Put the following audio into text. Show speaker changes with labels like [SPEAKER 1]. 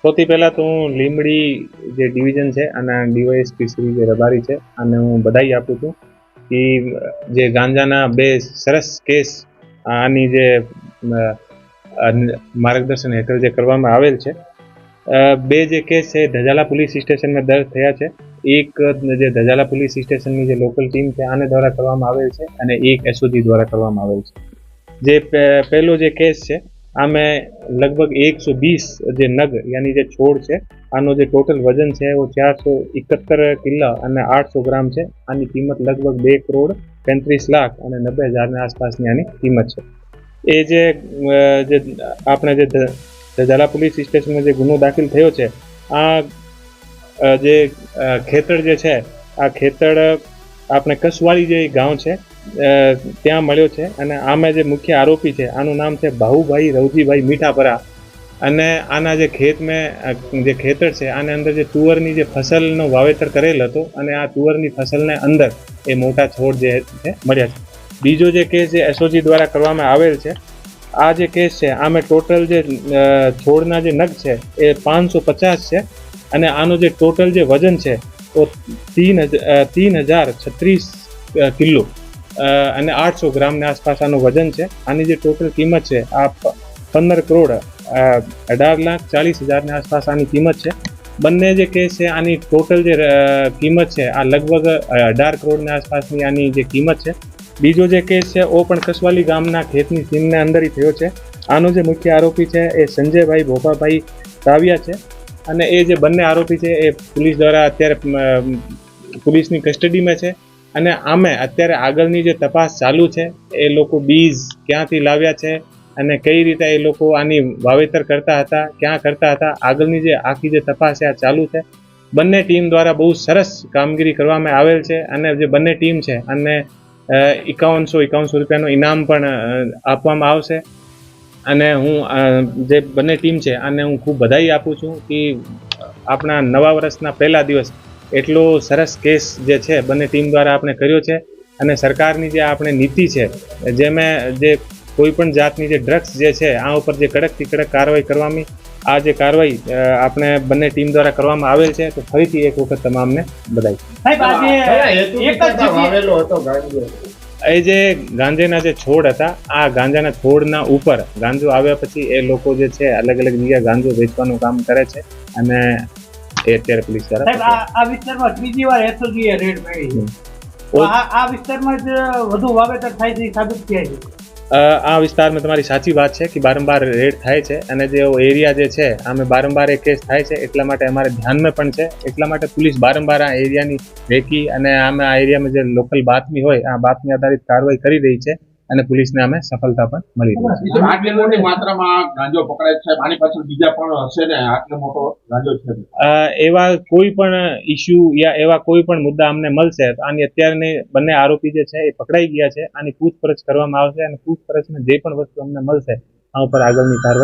[SPEAKER 1] સૌથી પહેલા તો હું લીંબડી જે ડિવિઝન છે અને ડીવાયએસપી શ્રી જે રબારી છે અને હું બધાઈ આપું છું કે જે ગાંજાના બે સરસ કેસ આની જે માર્ગદર્શન હેઠળ જે કરવામાં આવેલ છે, બે જે કેસ છે ધજાલા પોલીસ સ્ટેશનમાં દર્જ થયા છે. એક જે ધજાલા પોલીસ સ્ટેશનની જે લોકલ ટીમ છે આને દ્વારા કરવામાં આવેલ છે અને એક એસઓજી દ્વારા કરવામાં આવેલ છે. જે પહેલો જે કેસ છે આમે લગભગ 120 જે નગ યાની જે છોડ છે આનો જે ટોટલ વજન છે वो 471 કિલો અને 800 ગ્રામ છે. આની કિંમત લગભગ 2 કરોડ 35 લાખ અને 90,000 ની આસપાસની આની કિંમત છે. એ જે આપણે જે ધજાલા પોલીસ સ્ટેશનમાં જે ગુનો દાખલ થયો છે, આ જે ખેતર જે છે આ ખેતર આપણે કસવાળી જે ગાંવ છે ત્યાં મળ્યો છે અને આમાં જે મુખ્ય આરોપી છે આનું નામ છે ભાઉભાઈ રવજીભાઈ મીઠાપરા. અને આના જે જે ખેતર છે આને અંદર જે તુવરની જે ફસલનો વાવેતર કરેલ હતો અને આ તુવરની ફસલને અંદર એ મોટા છોડ જે છે મળ્યા છે. બીજો જે કેસ જે એસઓજી દ્વારા કરવામાં આવેલ છે, આ જે કેસ છે આમાં ટોટલ જે છોડના જે નગ છે એ 550 છે અને આનું જે ટોટલ જે વજન છે તો 3036 કિલો અને 800 ગ્રામની આસપાસ આનું વજન છે. આની જે ટોટલ કિંમત છે આ 15 કરોડ 18,40,000 ની આસપાસ આની કિંમત છે. બંને જે કેસ છે આની ટોટલ જે કિંમત છે આ લગભગ 18 કરોડની આસપાસની આની જે કિંમત છે. બીજો જે કેસ છે ઓ પણ કસવાલી ગામના ખેતની સીમને અંદર થયો છે. આનો જે મુખ્ય આરોપી છે એ સંજયભાઈ ભોપાભાઈ સાવિયા છે અને એ જે બંને આરોપી છે એ પોલીસ દ્વારા અત્યારે પોલીસની કસ્ટડીમાં છે અને આમે અત્યારે આગળની જે તપાસ ચાલુ છે, એ લોકો બીજ ક્યાંથી લાવ્યા છે અને કઈ રીતે એ લોકો આની વાવેતર કરતા હતા, ક્યાં કરતા હતા, આગળની જે આખી જે તપાસ છે આ ચાલુ છે. બંને ટીમ દ્વારા બહુ સરસ કામગીરી કરવામાં આવેલ છે અને જે બંને ટીમ છે અને 5151 રૂપિયાનું ઇનામ પણ આપવામાં આવશે. અને હું જે બંને ટીમ છે આને હું ખૂબ બધાઈ આપું છું કે આપણા નવા વર્ષના પહેલા દિવસ એટલો સરસ કેસ જે છે બંને ટીમ દ્વારા આપણે કર્યો છે. અને સરકારની જે આપણે નીતિ છે જેમાં જે કોઈ પણ જાતની જે ડ્રગ્સ જે છે આ ઉપર જે કડકથી કડક કાર્યવાહી કરવાની આ જે કાર્યવાહી આપણે બંને ટીમ દ્વારા કરવામાં આવેલ છે. તો ફરીથી એક વખત તમામને બધાઈ. એ જે ગાંજાના જે છોડ હતા, આ ગાંજાના છોડના ઉપર ગાંજો આવ્યા પછી એ લોકો જે છે અલગ અલગ જગ્યાએ ગાંજો વેચવાનું કામ કરે છે અને એ અત્યારે પોલીસ દ્વારા
[SPEAKER 2] આ વિસ્તારમાં ત્રીજી વાર એસઓજી રેડ કરી. આ વિસ્તારમાં જ વધુ વાવેતર થાય છે સાબિત થયા છે.
[SPEAKER 1] આ વિસ્તારમાં તમારી સાચી વાત છે કે બારંબાર રેડ થાય છે અને જે એરિયા જે છે આમે બારંબાર એ કેસ થાય છે, એટલા માટે અમારે ધ્યાનમાં પણ છે. એટલા માટે પોલીસ બારંબાર આ એરિયાની રેકી અને આમે આ એરિયામાં જે લોકલ બાતમી હોય આ બાતમી આધારિત કાર્યવાહી કરી રહી છે અને પોલીસને અમે સફળતા પણ મળી રહી છે.
[SPEAKER 3] આટલી મોટી માત્રામાં ગાંજો પકડાય છે, આની પાછળ બીજા પણ હશે ને? આટલો મોટો ગાંજો છે,
[SPEAKER 1] એવા કોઈ પણ ઇસ્યુ યા એવા કોઈ પણ મુદ્દા અમને મળશે તો આની અત્યારની બંને આરોપી જે છે એ પકડાઈ ગયા છે. આની પૂછપરછ કરવામાં આવશે અને પૂછપરછમાં જે પણ વસ્તુ અમને મળશે આ ઉપર આગળની કાર્યવાહી